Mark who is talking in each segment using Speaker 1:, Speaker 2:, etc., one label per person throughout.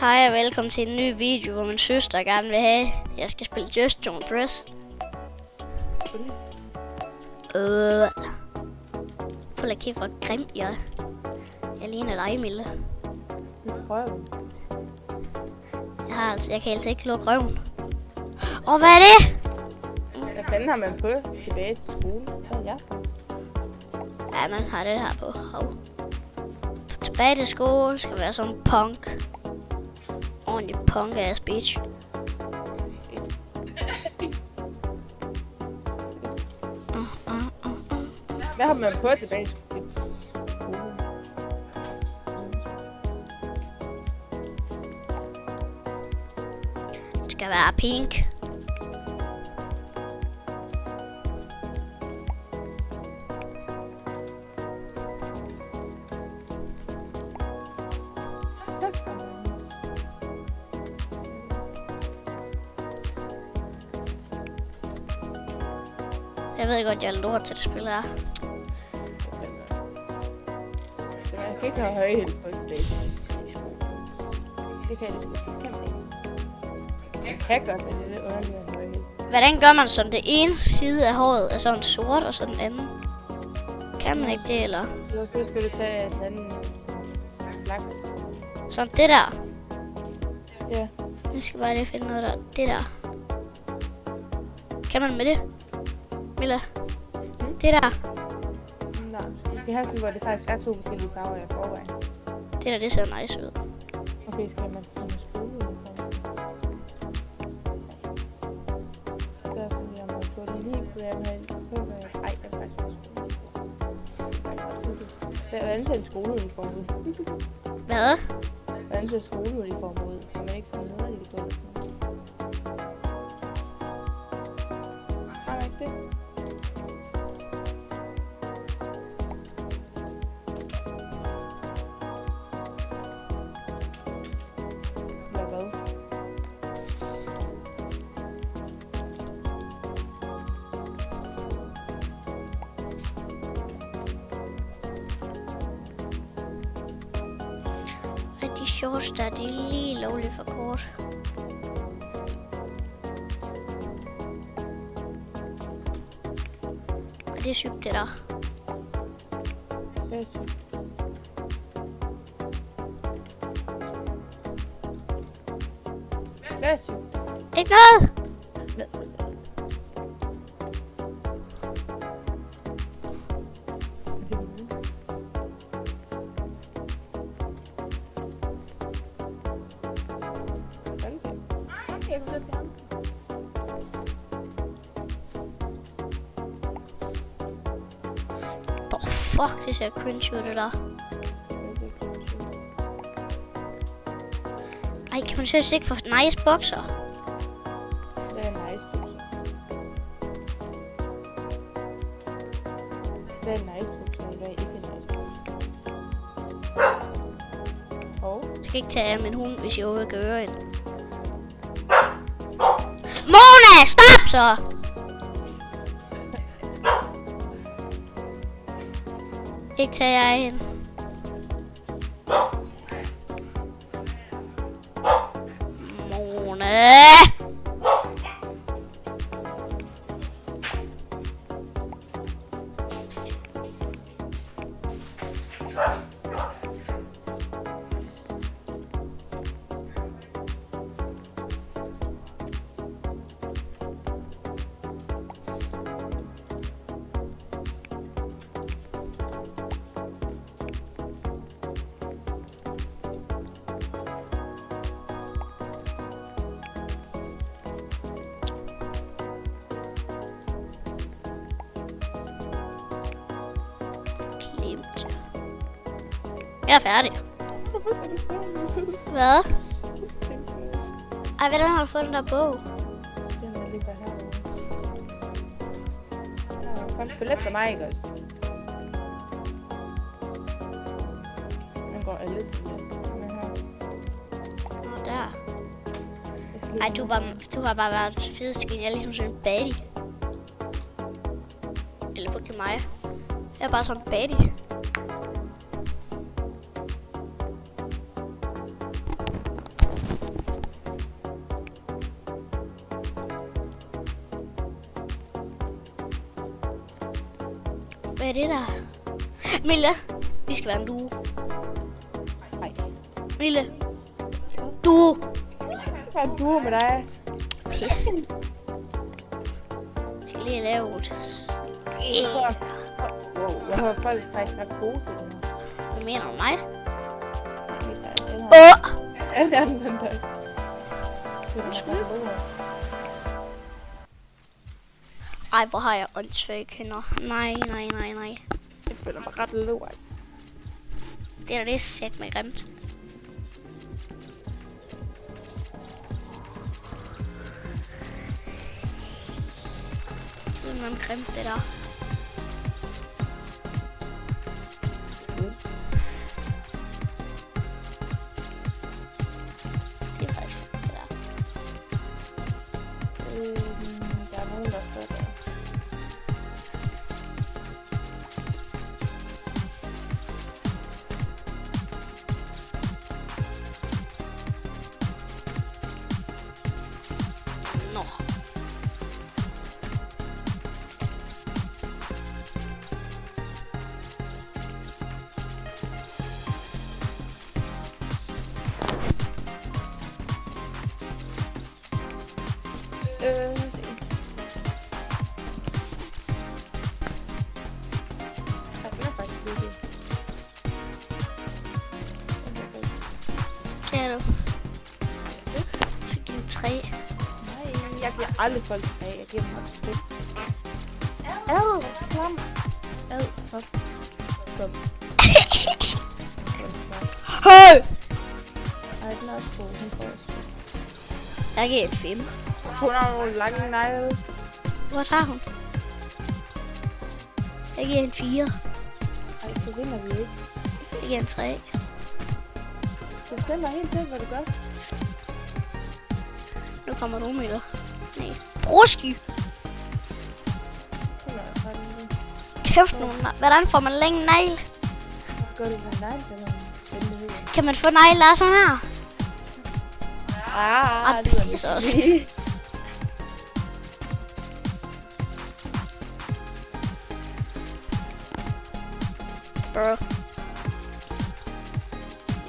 Speaker 1: Hej og velkommen til en ny video, hvor min søster gerne vil have, at jeg skal spille Just Don't Press. Prøv at kigge, hvor grimt jeg er. Jeg ligner dig, Mille. Jeg kan altså ikke lukke røven. Hvad er det?
Speaker 2: Hvad fanden har man på tilbage til skole? Hvad er jeg?
Speaker 1: Ja, man har det her på. Tilbage til skole skal være sådan punk. Ordentlig punk-ass bitch.
Speaker 2: Hvad har man på tilbage til skole?
Speaker 1: Det skal være pink. Jeg ved godt, jeg er lort til det spil her.
Speaker 2: Jeg kan ikke have højhæld på tilbage til skole. Det kan jeg lige sige. Kan man ikke. Jeg kan godt, men det er det underlige af højhæld.
Speaker 1: Hvordan gør man sådan? Det ene side af håret er sådan sort, og så den anden? Kan man ikke det, eller?
Speaker 2: Så skal du tage den anden slags.
Speaker 1: Sådan det der.
Speaker 2: Ja.
Speaker 1: Vi skal bare lige finde noget der. Det der. Kan man med det? Milla? Det der.
Speaker 2: Nej, vi skal have sådan, hvor det faktisk er 2 forskellige farver i forvejen.
Speaker 1: Det der, det ser nice ud.
Speaker 2: Okay, skal man sådan en skoleuniform? Så er sådan, jeg må få det lige, for jeg vil have en køber. Ej, jeg vil faktisk have en skoleuniform. Hvordan ser en skoleuniform ud?
Speaker 1: Hvad?
Speaker 2: Hvordan ser skoleuniform ud? Kan man ikke sådan noget, de kan gå? Nej, ikke det. Eller hvad?
Speaker 1: Og de shorts der, de er lige lovligt for kort. Og det er sygt, det der.
Speaker 2: Det er sygt. Hvad er sygt?
Speaker 1: Ikke noget! Fuck, det ser cringe ud, det der. Ej, kan man seriøst ikke få nice bukser?
Speaker 2: Det er nice bukser. Det er nice bukser, og det er ikke nice bukser.
Speaker 1: Jeg skal ikke tage af min hund, hvis jeg overhovedet kan høre hende. Mona, stop så! Ikke tage af hende. Mona! Jeg er færdig. Hvad? Ej, hvordan har du fået den der bog?
Speaker 2: Den ligger herovre. Kom, følg efter mig, ikke også? Den går alle til
Speaker 1: der. Ej, du har bare været fed skin. Jeg er ligesom sådan en baddie. Eller på Maja. Jeg er bare sådan en baddie. Hvad er det der? Mille, vi skal være en duo.
Speaker 2: Nej.
Speaker 1: Mille. Duo.
Speaker 2: Hvad er en duo med dig?
Speaker 1: Pis. Jeg skal lige lave et.
Speaker 2: Wow, jeg har folk faktisk ret gode til det her.
Speaker 1: Hvad mener du mig?
Speaker 2: Ja, det er den der.
Speaker 1: Ej, hvor har jeg åndssvage hænder. Nej.
Speaker 2: Jeg føler mig ret lort.
Speaker 1: Det er da det sæt mig grimt. Det er noget grimt, det der. Det er faktisk det der.
Speaker 2: Der er nogen, der står der.
Speaker 1: Nå.
Speaker 2: Lad os se. Ej, den er faktisk virkelig.
Speaker 1: Kan du? Så giv en 3.
Speaker 2: Nej, jeg giver aldrig folk 3. Jeg giver dem også 5. Ad, klam. Ad, stop. Stop.
Speaker 1: Høj!
Speaker 2: Ej, den er også god. Hun får også.
Speaker 1: Jeg giver en 5.
Speaker 2: Hun har nogle lange negle.
Speaker 1: Hvor tager hun? Jeg giver en 4.
Speaker 2: Ej, så vinder vi ikke.
Speaker 1: Jeg giver en 3.
Speaker 2: Du bestemmer helt selv, hvad du gør.
Speaker 1: Nu kommer du, Mille. Nej. Bruski!
Speaker 2: Hun er også ret lille.
Speaker 1: Kæft nu. Hvordan får man længe negl?
Speaker 2: Gør du med negle eller hemmelighed?
Speaker 1: Kan man få negle af sådan her?
Speaker 2: Ah,
Speaker 1: det er så også. Bro.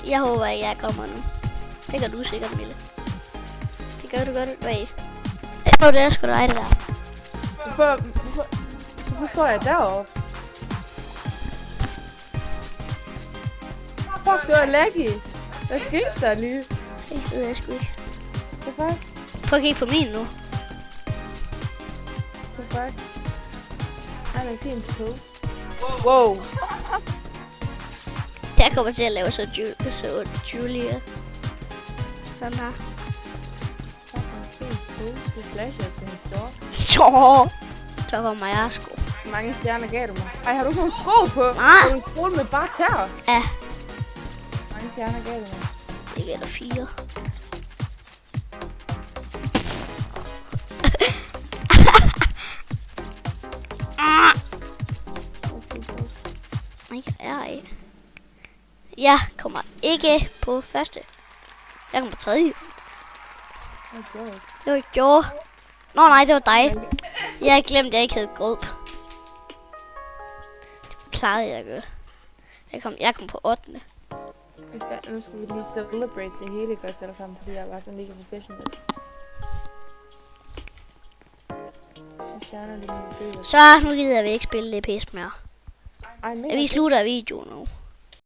Speaker 1: Jeg håber ikke, jeg kommer nu. Det gør du sikkert, Mille. Det gør du. Nej. Jo, det er sgu dig, det der.
Speaker 2: Hvorfor står jeg deroppe? Fuck, det var laggy. Hvad skete der lige?
Speaker 1: Det ved jeg sgu ikke.
Speaker 2: Hvorfor?
Speaker 1: Prøv at kigge på min nu.
Speaker 2: Hvorfor? Ej, man kan se en toast. Wow.
Speaker 1: Jeg kommer til at lave så Julia. Sådan her.
Speaker 2: Det flasher, skal han stå.
Speaker 1: Jo. Så kommer jeg sgu.
Speaker 2: Hvor mange stjerner gav du mig? Ej, har du sådan nogle sko på?
Speaker 1: Nej.
Speaker 2: Har du en skole med bare tær?
Speaker 1: Ja.
Speaker 2: Hvor mange stjerner gav du mig?
Speaker 1: Det gælder 4. Nej. Jeg kommer ikke på første. Jeg kommer på tredje. Det var ikke gjort. Nå nej, det var dig. Jeg glemte, at jeg ikke havde gulp. Det plejede jeg at gøre. Jeg kom på 8.
Speaker 2: Nu skal vi lige celebrate det hele godt alle sammen, fordi jeg var sådan mega professionel.
Speaker 1: Så nu gider vi ikke spille det pis mere. Vi slutter videoen nu.